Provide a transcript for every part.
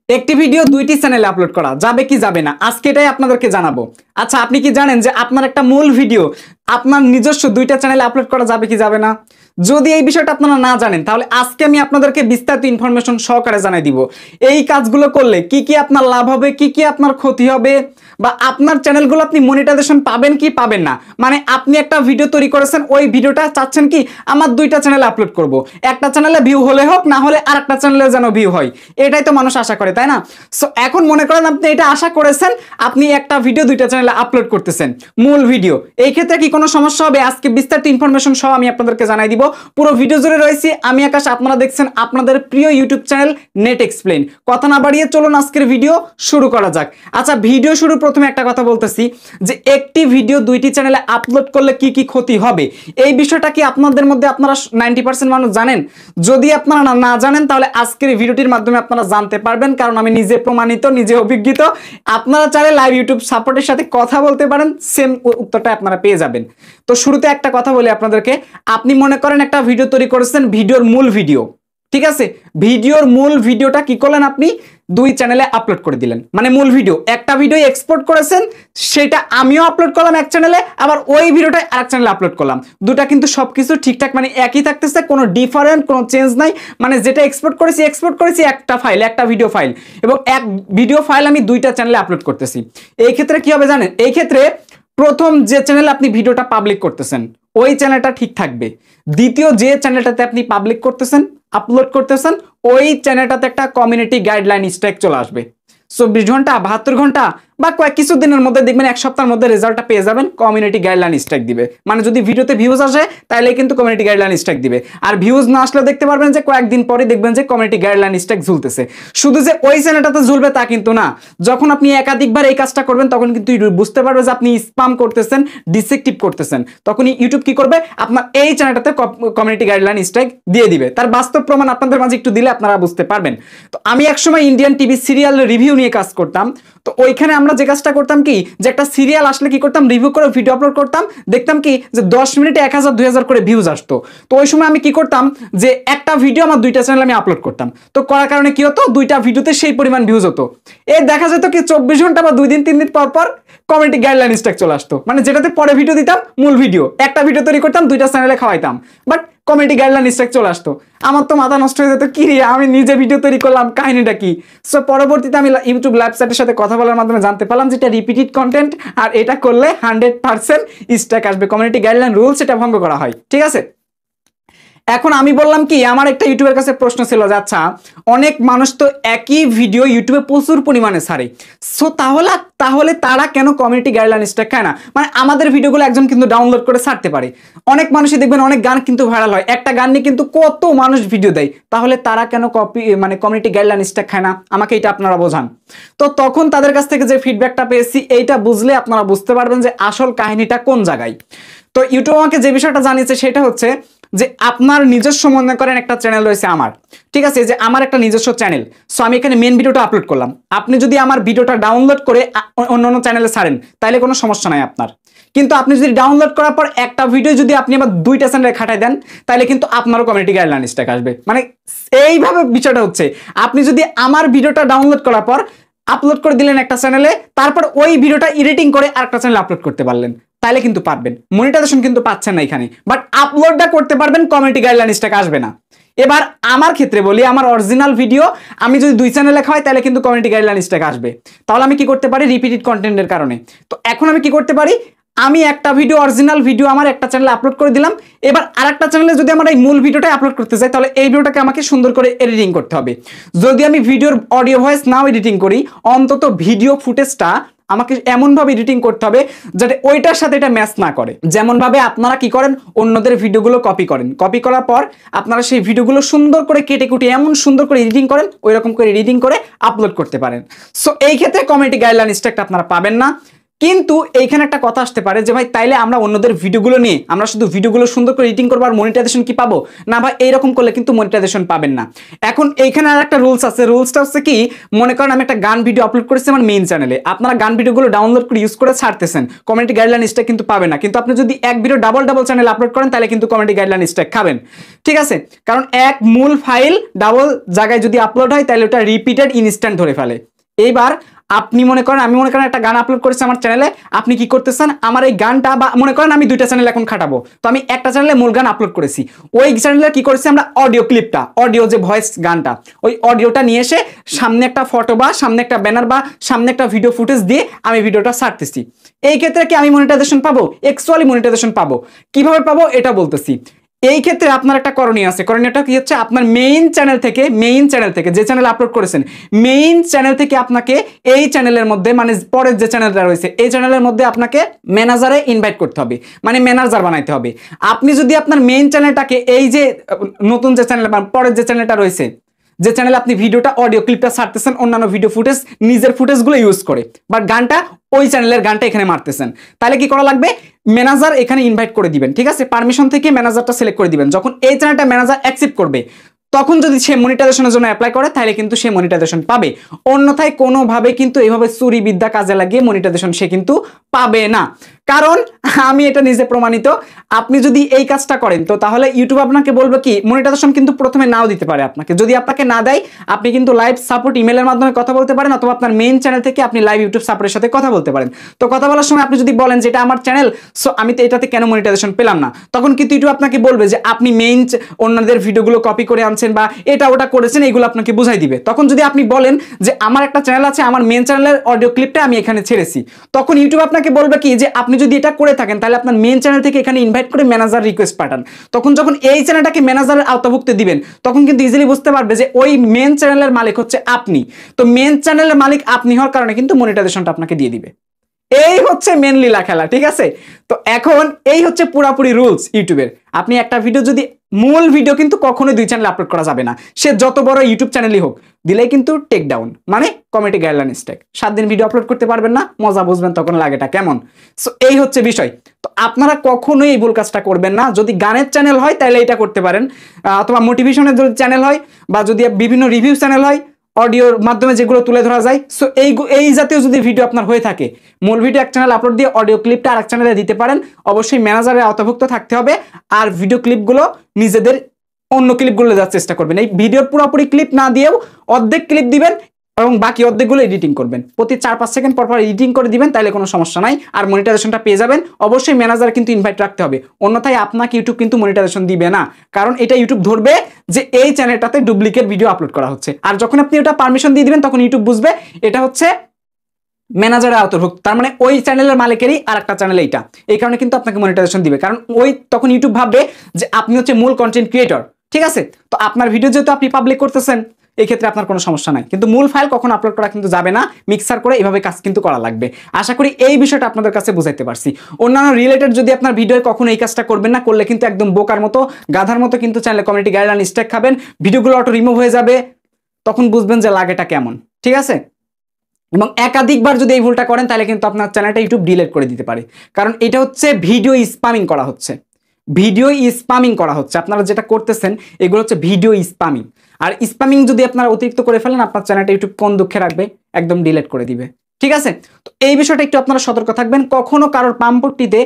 একটি ভিডিও দুইটি চ্যানেলে আপলোড করা যাবে কি যাবে না, আজকে এটাই আপনাদেরকে জানাবো। আচ্ছা, আপনি কি জানেন যে আপনার একটা মূল ভিডিও আপনার নিজস্ব দুইটা চ্যানেলে আপলোড করা যাবে কি যাবে না? যদি এই বিষয়টা আপনারা না জানেন তাহলে আজকে আমি আপনাদেরকে বিস্তারিত ইনফরমেশন সহকারে জানাই দিব। এই কাজগুলো করলে কি কি আপনার লাভ হবে, কি কি আপনার ক্ষতি হবে, বা আপনার চ্যানেলগুলো আপনি মনিটাইজেশন পাবেন কি পাবেন না। মানে আপনি একটা ভিডিও তৈরি করেছেন, ওই ভিডিওটা চাচ্ছেন কি আমার দুইটা চ্যানেলে আপলোড করব, একটা চ্যানেলে ভিউ হলে হোক, না হলে আর একটা চ্যানেলে যেন ভিউ হয়, এটাই তো মানুষ আশা করে, তাই না? সো এখন মনে করেন আপনি এটা আশা করেছেন, আপনি একটা ভিডিও দুইটা চ্যানেলে আপলোড করতেছেন, মূল ভিডিও। এই ক্ষেত্রে কি কোনো সমস্যা হবে? আজকে বিস্তারিত ইনফরমেশন সহ আমি আপনাদেরকে জানাই দিব। পুরো ভিডিও জুড়ে রয়েছি আমি আকাশ, আপনারা দেখছেন আপনাদের প্রিয় ইউটিউব চ্যানেল নেট এক্সপ্লেইন। কথা না বাড়িয়ে চলুন আজকের ভিডিও শুরু করা যাক। আচ্ছা, ভিডিও শুরু প্রথমে একটা কথা বলতেছি যে একটি ভিডিও দুইটি চ্যানেলে আপলোড করলে কি কি ক্ষতি হবে, এই বিষয়টা কি আপনাদের মধ্যে আপনারা 90% মানুষ জানেন? যদি আপনারা না জানেন তাহলে আজকের ভিডিওটির মাধ্যমে আপনারা জানতে পারবেন, কারণ আমি নিজে প্রমাণিত, নিজে অভিজ্ঞিত। আপনারা চাইলে লাইভ ইউটিউব সাপোর্টের সাথে কথা বলতে পারেন, সেম উত্তরটা আপনারা পেয়ে যাবেন। তো শুরুতে একটা কথা বলি আপনাদেরকে, আপনি মনে করেন একটা ভিডিও তৈরি করেছেন, ভিডিওর মূল ভিডিও, ঠিক আছে? ভিডিওর মূল ভিডিওটা কি করলেন, আপনি দুই চ্যানেলে আপলোড করে দিলেন। মানে মূল ভিডিও একটা ভিডিও এক্সপোর্ট করেছেন, সেটা আমিও আপলোড করলাম এক চ্যানেলে, আবার ওই ভিডিওটা আরেক চ্যানেলে আপলোড করলাম। দুটা কিন্তু সবকিছু ঠিকঠাক মানে একই থাকতেছে, কোনো ডিফারেন্ট কোনো চেঞ্জ নাই। মানে যেটা এক্সপোর্ট করেছি একটা ফাইল, একটা ভিডিও ফাইল, এবং এক ভিডিও ফাইল আমি দুইটা চ্যানেলে আপলোড করতেছি। এই ক্ষেত্রে কি হবে জানেন? এই ক্ষেত্রে প্রথম যে চ্যানেলে আপনি ভিডিওটা পাবলিক করতেছেন ওই চ্যানেলটা ঠিক থাকবে। দ্বিতীয় যে চ্যানেলটাতে আপনি পাবলিক করতেছেন, আপলোড করতেছেন, ওই চ্যানেলটাতে একটা কমিউনিটি গাইডলাইন স্ট্রাইক চলে আসবে। 24 ঘন্টা 72 ঘন্টা বা কিছু দিনের মধ্যে দেখবেন, এক সপ্তাহের মধ্যে রেজাল্টটা পেয়ে যাবেন, কমিউনিটি গাইডলাইন স্ট্রাইক দিবে। মানে যদি ভিডিওতে ভিউজ আসে তাহলে কিন্তু কমিউনিটি গাইডলাইন স্ট্রাইক দিবে, আর ভিউজ না আসলে দেখতে পারবেন যে কয়েকদিন পরে দেখবেন যে কমিউনিটি গাইডলাইন স্ট্রাইক ঝুলতেছে। শুধু যে ওই চ্যানেলটাতে ঝুলবে তা কিন্তু না, যখন আপনি একাধিকবার এই কাজটা করবেন তখন কিন্তু ইউটিউব বুঝতে পারবে যে আপনি স্প্যাম করতেছেন, ডিসেক্টিভ করতেছেন। তখন ইউটিউব কি করবে, আপনার এই চ্যানেলটাতে কমিউনিটি গাইডলাইন স্ট্রাইক দিয়ে দিবে। তার বাস্তব প্রমাণ আপনাদের মাঝে একটু দিলে আপনারা বুঝতে পারবেন। তো আমি একসময় ইন্ডিয়ান টিভি সিরিয়াল রিভিউ নিয়ে কাজ করতাম। তো ওইখানে আমরা যে কাজটা করতাম কি, যে একটা সিরিয়াল আসলে কি করতাম, রিভিউ করে ভিডিও আপলোড করতাম, দেখতাম কি যে 10 মিনিটে 1000 2000 করে ভিউজ আসতো। তো ওই সময় আমি কি করতাম, যে একটা ভিডিও আমার দুইটা চ্যানেলে আমি আপলোড করতাম। তো করার কারণে কি হতো, দুইটা ভিডিওতে সেই পরিমাণ ভিউজ হতো। এই দেখা যেত কি 24 ঘন্টা বা 2 দিন 3 দিন পর পর কমিউনিটি গাইডলাইন স্ট্রাইক চলে আসতো। মানে যেটাতে পরে ভিডিও দিতাম, মূল ভিডিও একটা ভিডিও তৈরি করতাম, দুইটা চ্যানেলে খাওয়াইতাম, বাট কমিউনিটি গাইডলাইন স্ট্রাইক চলে আসতো। আমার তো মাথা নষ্ট হয়ে যেত, কি রে আমি নিজে ভিডিও তৈরি করলাম, কাহিনীটা কি? সো পরবর্তীতে আমি ইউটিউব লাইভ চ্যাটের সাথে কথা বলার মাধ্যমে জানতে পারলাম যেটা রিপিটেড কন্টেন্ট, আর এটা করলে 100% স্ট্রাইক আসবে, কমিউনিটি গাইডলাইন রুলস এটা ভঙ্গ করা হয়, ঠিক আছে? এখন আমি বললাম কি, আমার একটা ইউটিউবের কাছে প্রশ্ন ছিল যে আচ্ছা, অনেক মানুষ তো একই ভিডিও ইউটিউবে প্রচুর পরিমাণে ছাড়ে, সো তাহলে তারা কেন কমিউনিটি গাইডলাইন স্ট্রাইক খায় না? মানে আমাদের ভিডিওগুলো একজন কিন্তু ডাউনলোড করে ছাড়তে পারে, অনেক মানুষই দেখবেন অনেক গান কিন্তু ভাইরাল হয়, একটা গান নিয়ে কিন্তু কত মানুষ ভিডিও দেয়, তাহলে তারা কেন কমিউনিটি গাইডলাইন স্ট্রাইক খায় না? আমাকে এটা আপনারা বোঝান। তো তখন তাদের কাছ থেকে যে ফিডব্যাকটা পেয়েছি, এইটা বুঝলে আপনারা বুঝতে পারবেন যে আসল কাহিনীটা কোন জায়গায়। তো ইউটিউব আমাকে যে বিষয়টা জানিয়েছে সেটা হচ্ছে যে আপনার নিজস্ব মনে করেন একটা চ্যানেল রয়েছে আমার, ঠিক আছে? যে আমার একটা নিজস্ব চ্যানেল, সো আমি এখানে মেন ভিডিওটা আপলোড করলাম। আপনি যদি আমার ভিডিওটা ডাউনলোড করে অন্য চ্যানেলে ছাড়েন তাহলে কোনো সমস্যা নাই আপনার। কিন্তু আপনি যদি ডাউনলোড করার পর একটা ভিডিও যদি আপনি আবার দুইটা চ্যানেলে খাটাই দেন তাহলে কিন্তু আপনারও কমিউনিটি গাইডলাইন স্ট্রাইক আসবে। মানে এইভাবে বিষয়টা হচ্ছে, আপনি যদি আমার ভিডিওটা ডাউনলোড করার পর আপলোড করে দিলেন একটা চ্যানেলে, তারপর ওই ভিডিওটা এডিটিং করে আরেকটা চ্যানেলে আপলোড করতে পারলেন, তাহলে কিন্তু পারবেন, মনিটাইজেশন কিন্তু পাচ্ছেন না এখানে, বাট আপলোডটা করতে পারবেন, কমিউনিটি গাইডলাইন স্ট্রাইক আসবে না। এবার আমার ক্ষেত্রে বলি, আমার অরিজিনাল ভিডিও আমি যদি দুই চ্যানেলে খাওয়াই তাহলে কিন্তু কমিউনিটি গাইডলাইন স্ট্রাইক আসবে। তাহলে আমি কি করতে পারি, রিপিটেড কন্টেন্টের কারণে। তো এখন আমি কি করতে পারি, আমি একটা ভিডিও অরিজিনাল ভিডিও আমার একটা চ্যানেলে আপলোড করে দিলাম, এবার আরেকটা চ্যানেলে যদি আমার এই মূল ভিডিওটা আপলোড করতে চাই তাহলে এই ভিডিওটাকে আমাকে সুন্দর করে এডিটিং করতে হবে। যদি আমি ভিডিওর অডিও ভয়েস নাও এডিটিং করি, অন্তত ভিডিও ফুটেজটা আমাকে এমনভাবে এডিটিং করতে হবে যাতে ওইটার সাথে এটা ম্যাচ না করে। যেমনভাবে আপনারা কি করেন, অন্যদের ভিডিওগুলো কপি করেন, কপি করার পর আপনারা সেই ভিডিওগুলো সুন্দর করে কেটে কুটে এমন সুন্দর করে এডিটিং করেন, ওই রকম করে এডিটিং করে আপলোড করতে পারেন। সো এই ক্ষেত্রে কমিউনিটি গাইডলাইন স্ট্রাইক আপনারা পাবেন না। কিন্তু এইখানে একটা কথা আসতে পারে যে ভাই তাইলে আমরা অন্যদের ভিডিওগুলো নিয়ে আমরা শুধু ভিডিওগুলো সুন্দর করে এডিটিং করবো আর মনিটাইজেশন কি পাবো না? ভাই এইরকম করলে কিন্তু মনিটাইজেশন পাবেন না। এখন এইখানে আর একটা রুলস আছে, রুলসটা হচ্ছে কি, মনে করেন আমি একটা গান ভিডিও আপলোড করেছি আমার মেইন চ্যানেলে, আপনারা গান ভিডিওগুলো ডাউনলোড করে ইউজ করে ছাড়তেছেন, কমিউনিটি গাইডলাইন স্ট্রাইক কিন্তু পাবে না। কিন্তু আপনি যদি এক ভিডিও ডাবল চ্যানেলে আপলোড করেন তাহলে কিন্তু কমিউনিটি গাইডলাইন স্ট্রাইক খাবেন, ঠিক আছে? কারণ এক মূল ফাইল ডাবল জায়গায় যদি আপলোড হয় তাহলে ওটা রিপিটেড ইনস্ট্যান্ট ধরে ফেলে। এইবার আপনি মনে করেন আমি মনে করেন একটা গান আপলোড করেছি আমার চ্যানেলে, আপনি কি করতেছেন আমার এই গানটা, বা মনে করেন আমি দুইটা চ্যানেল এখন খাটাবো, তো আমি একটা চ্যানেলে মূল গান আপলোড করেছি, ওই চ্যানেলে কি করেছি আমরা অডিও ক্লিপটা, অডিও যে ভয়েস গানটা, ওই অডিওটা নিয়ে এসে সামনে একটা ফটো বা সামনে একটা ব্যানার বা সামনে একটা ভিডিও ফুটেজ দিয়ে আমি ভিডিওটা ছাড়তেছি। এই ক্ষেত্রে কি আমি মনিটাইজেশন পাবো? অ্যাকচুয়ালি মনিটাইজেশন পাবো। কিভাবে পাবো এটা বলতেছি। এই ক্ষেত্রে আপনার একটা করণীয় আছে, করণীয়টা কি হচ্ছে, আপনার মেইন চ্যানেল থেকে যে চ্যানেল আপলোড করেছেন মেইন চ্যানেল থেকে আপনাকে এই চ্যানেলের মধ্যে, মানে পরের যে চ্যানেলটা রয়েছে এই চ্যানেলের মধ্যে আপনাকে ম্যানেজারে ইনভাইট করতে হবে, মানে ম্যানেজার বানাইতে হবে। আপনি যদি আপনার মেইন চ্যানেলটাকে এই যে নতুন যে চ্যানেল বা পরের যে চ্যানেলটা রয়েছে, যে চ্যানেলে আপনি ভিডিওটা অডিও ক্লিপটা ছাড়তেছেন অন্যান্য ভিডিও ফুটেজ নিজের ফুটেজগুলো ইউজ করে, বাট গানটা ওই চ্যানেলের গানটা এখানে মারতেছেন, তাহলে কি করা লাগবে, ম্যানেজার এখানে ইনভাইট করে দিবেন, ঠিক আছে? পারমিশন থেকে ম্যানেজারটা সিলেক্ট করে দিবেন। যখন এই চ্যানেলটা ম্যানেজার অ্যাকসেপ্ট করবে তখন যদি সে মনিটাইজেশনের জন্য অ্যাপ্লাই করে তাহলে কিন্তু সে মনিটাইজেশন পাবে, অন্যথায় কোনোভাবে কিন্তু এইভাবে চুরি বিদ্যা কাজে লাগিয়ে মনিটাইজেশন সে কিন্তু পাবে না। কারণ আমি এটা নিজে প্রমাণিত, আপনি যদি এই কাজটা করেন তো তাহলে ইউটিউব আপনাকে বলবে কি, মনিটাইজেশন কিন্তু প্রথমে নাও দিতে পারে আপনাকে, যদি আপনাকে না দেয় আপনি কিন্তু লাইভ সাপোর্ট ইমেলের মাধ্যমে কথা বলতে পারেন, অথবা আপনার মেইন চ্যানেল থেকে আপনি লাইভ ইউটিউব সাপোর্টের সাথে কথা বলতে পারেন। তো কথা বলার সময় আপনি যদি বলেন যে এটা আমার চ্যানেল, সো আমি তো এটাতে কেন মনিটাইজেশন পেলাম না, তখন কিন্তু ইউটিউব আপনাকে বলবে যে আপনি মেইন অন্যদের ভিডিওগুলো কপি করে আনছেন বা এটা ওটা করেছেন, এগুলো আপনাকে বুঝাই দিবে। তখন যদি আপনি বলেন যে আমার একটা চ্যানেল আছে, আমার মেইন চ্যানেলের অডিও ক্লিপটা আমি এখানে ছেড়েছি, তখন ইউটিউব আপনাকে বলবে কি যে আপনি যদি এটা করে থাকেন তাহলে আপনার মেইন চ্যানেল থেকে এখানে ইনভাইট করে ম্যানেজার রিকোয়েস্ট পাঠান। তখন যখন এই চ্যানেলটাকে ম্যানেজারের আওতাভুক্ত দিবেন তখন কিন্তু ইজিলি বুঝতে পারবে যে ওই মেইন চ্যানেলের মালিক হচ্ছে আপনি, তো মেইন চ্যানেলের মালিক আপনি হওয়ার কারণে কিন্তু মনিটাইজেশনটা আপনাকে দিয়ে দিবে। এই হচ্ছে মেন লীলা খেলা, ঠিক আছে? তো এখন এই হচ্ছে পুরাপুরি রুলস ইউটিউবের। আপনি একটা ভিডিও যদি মূল ভিডিও কিন্তু কখনোই দুই চ্যানেলে আপলোড করা যাবে না, সে যত বড় ইউটিউব চ্যানেলই হোক, দিলেই কিন্তু টেক ডাউন, মানে কমিউনিটি গাইডলাইন স্ট্রাইক। 7 দিন ভিডিও আপলোড করতে পারবেন না, মজা বুঝবেন তখন লাগেটা কেমন। সো এই হচ্ছে বিষয়। তো আপনারা কখনোই এই ভুল কাজটা করবেন না। যদি গানের চ্যানেল হয় তাহলে এটা করতে পারেন, অথবা মোটিভেশনের যদি চ্যানেল হয়, বা যদি বিভিন্ন রিভিউ চ্যানেল হয় অডিওর মাধ্যমে যেগুলো তুলে ধরা যায়, সো এই জাতীয় যদি ভিডিও আপনার হয়ে থাকে, মূল ভিডিও এক চ্যানেল আপলোড দিয়ে অডিও ক্লিপটা আরেক চ্যানেলে দিতে পারেন। অবশ্যই ম্যানেজারের আওতাভুক্ত থাকতে হবে, আর ভিডিও ক্লিপগুলো নিজেদের অন্য ক্লিপগুলো দেওয়ার চেষ্টা করবেন। এই ভিডিওর পুরোপুরি ক্লিপ না দিয়েও অর্ধেক ক্লিপ দিবেন এবং বাকি অর্ধেকগুলো এডিটিং করবেন, প্রতি 4-5 সেকেন্ড পর পর এডিটিং করে দিবেন, তাহলে কোনো সমস্যা নাই, আর মনিটাইজেশনটা পেয়ে যাবেন। অবশ্যই ম্যানেজার কিন্তু ইনভাইট রাখতে হবে, অন্যথায় আপনাকে ইউটিউব কিন্তু মনিটাইজেশন দিবে না, কারণ এটা ইউটিউব ধরবে যে এই চ্যানেলটাতে ডুপ্লিকেট ভিডিও আপলোড করা হচ্ছে। আর যখন আপনি ওটা পারমিশন দিয়ে দিবেন তখন ইউটিউব বুঝবে এটা হচ্ছে ম্যানেজারের আওতাভুক্ত, তার মানে ওই চ্যানেলের মালিকেরই আর একটা চ্যানেল এইটা, এই কারণে কিন্তু আপনাকে মনিটাইজেশন দিবে, কারণ ওই তখন ইউটিউব ভাববে যে আপনি হচ্ছে মূল কন্টেন্ট ক্রিয়েটর, ঠিক আছে? তো আপনার ভিডিও যেহেতু আপনি পাবলিক করতেছেন এই ক্ষেত্রে আপনার কোনো সমস্যা নাই, কিন্তু মূল ফাইল কখন আপলোড করা কিন্তু যাবে না, মিক্সার করে এভাবে কাজ কিন্তু করা লাগবে। আশা করি এই বিষয়টা আপনাদের কাছে বুঝাইতে পারছি। অন্যান্য রিলেটেড যদি আপনার ভিডিও কখনো এই কাজটা করবেন না, করলে কিন্তু একদম বোকার মতো গাধার মতো কিন্তু চ্যানেলে কমিউনিটি গাইডলাইন স্ট্রাইক খাবেন, ভিডিওগুলো অটো রিমুভ হয়ে যাবে, তখন বুঝবেন যে লাগেটা কেমন, ঠিক আছে? এবং একাধিকবার যদি এই ভুলটা করেন তাহলে কিন্তু আপনার চ্যানেলটা ইউটিউব ডিলিট করে দিতে পারে, কারণ এটা হচ্ছে ভিডিও স্প্যামিং করা হচ্ছে, ভিডিও স্প্যামিং করা হচ্ছে। আপনারা যেটা করতেছেন এগুলো হচ্ছে ভিডিও স্প্যামিং, আর স্প্যামিং যদি আপনারা অতিরিক্ত করে ফেলেন আপনার চ্যানেলটা ইউটিউব কোন দুঃখে রাখবে, একদম ডিলিট করে দিবে, ঠিক আছে? তো এই বিষয়টা একটু আপনারা সতর্ক থাকবেন, কখনো কারোর পাম্পটিতে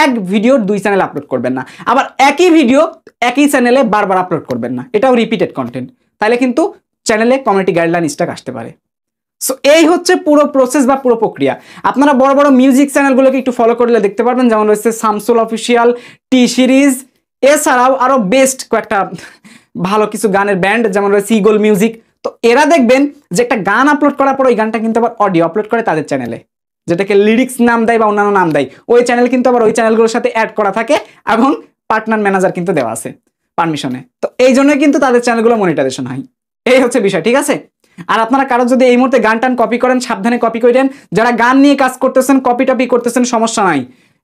এক ভিডিওর 2 চ্যানেল আপলোড করবেন না, আবার একই ভিডিও একই চ্যানেলে বারবার আপলোড করবেন না, এটাও রিপিটেড কন্টেন্ট, তাহলে কিন্তু চ্যানেলে কমিউনিটি গাইডলাইন স্ট্রাইক আসতে পারে। সো এই হচ্ছে পুরো প্রসেস বা পুরো প্রক্রিয়া। আপনারা বড় বড় মিউজিক চ্যানেলগুলোকে একটু ফলো করলে দেখতে পারবেন, যেমন রয়েছে শামসুল অফিসিয়াল, টি সিরিজ, এছাড়াও আরো বেস্ট কয়েকটা ভালো কিছু গানের ব্যান্ড যেমন রয়েছে ইগল মিউজিক। তো এরা দেখবেন যে একটা গান আপলোড করার পর ওই গানটা কিন্তু আবার অডিও আপলোড করে তাদের চ্যানেলে, যেটাকে লিরিক্স নাম দেয় বা অন্যান্য নাম দেয়, ওই চ্যানেল কিন্তু আবার ওই চ্যানেলগুলোর সাথে অ্যাড করা থাকে এবং পার্টনার ম্যানেজার কিন্তু দেওয়া আছে পারমিশনে। তো এই জন্যই কিন্তু তাদের চ্যানেলগুলো মনিটাইজেশন হয়। এই হচ্ছে বিষয়, ঠিক আছে? আর আপনারা কারো যদি এই মুহূর্তে গান টান কপি করেন সাবধানে কপি করেন, যারা গান নিয়ে কাজ করতেছেন কপি টপি করতেছেন সমস্যা নাই,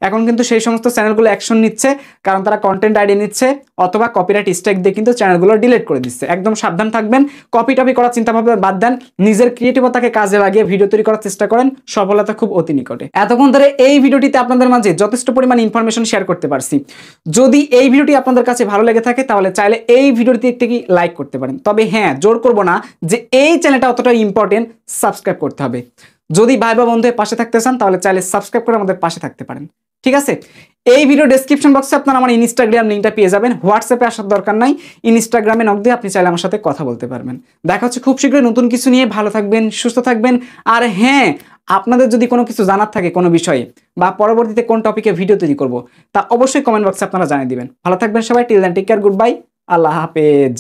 এখন কিন্তু সেই সমস্ত চ্যানেলগুলো অ্যাকশন নিচ্ছে, কারণ তারা কন্টেন্ট আইডি নিচ্ছে অথবা কপিরাইট স্ট্রাইক দিয়ে কিন্তু চ্যানেলগুলো ডিলিট করে দিচ্ছে। একদম সাবধান থাকবেন, কপি টপি করার চিন্তা ভাবনা বাদ দেন, নিজের ক্রিয়েটিভিটিকে কাজে লাগিয়ে ভিডিও তৈরি করার চেষ্টা করেন, সফলতা খুব অতি নিকটে। এতক্ষণ ধরে এই ভিডিওটিতে আপনাদের মাঝে যথেষ্ট পরিমাণ ইনফরমেশন শেয়ার করতে পারছি। যদি এই ভিডিওটি আপনাদের কাছে ভালো লেগে থাকে তাহলে চাইলে এই ভিডিওটিতে একটি লাইক করতে পারেন। তবে হ্যাঁ, জোর করব না যে এই চ্যানেলটা অতটা ইম্পর্টেন্ট, সাবস্ক্রাইব করতে হবে। যদি ভাই বা বন্ধুদের পাশে থাকতে চান তাহলে চাইলে সাবস্ক্রাইব করে আমাদের পাশে থাকতে পারেন, ঠিক আছে? এই ভিডিও ডেসক্রিপশন বক্সে আপনারা আমার ইনস্টাগ্রাম লিঙ্কটা পেয়ে যাবেন। হোয়াটসঅ্যাপে আসার দরকার নাই, ইনস্টাগ্রামে নক দিয়ে আপনি চাইলে আমার সাথে কথা বলতে পারবেন। দেখা হচ্ছে খুব শীঘ্রই নতুন কিছু নিয়ে। ভালো থাকবেন, সুস্থ থাকবেন। আর হ্যাঁ, আপনাদের যদি কোনো কিছু জানার থাকে কোনো বিষয়ে বা পরবর্তীতে কোন টপিকে ভিডিও তৈরি করব, তা অবশ্যই কমেন্ট বক্সে আপনারা জানিয়ে দিবেন। ভালো থাকবেন সবাই। Till then take care, good bye, আল্লাহ হাফেজ।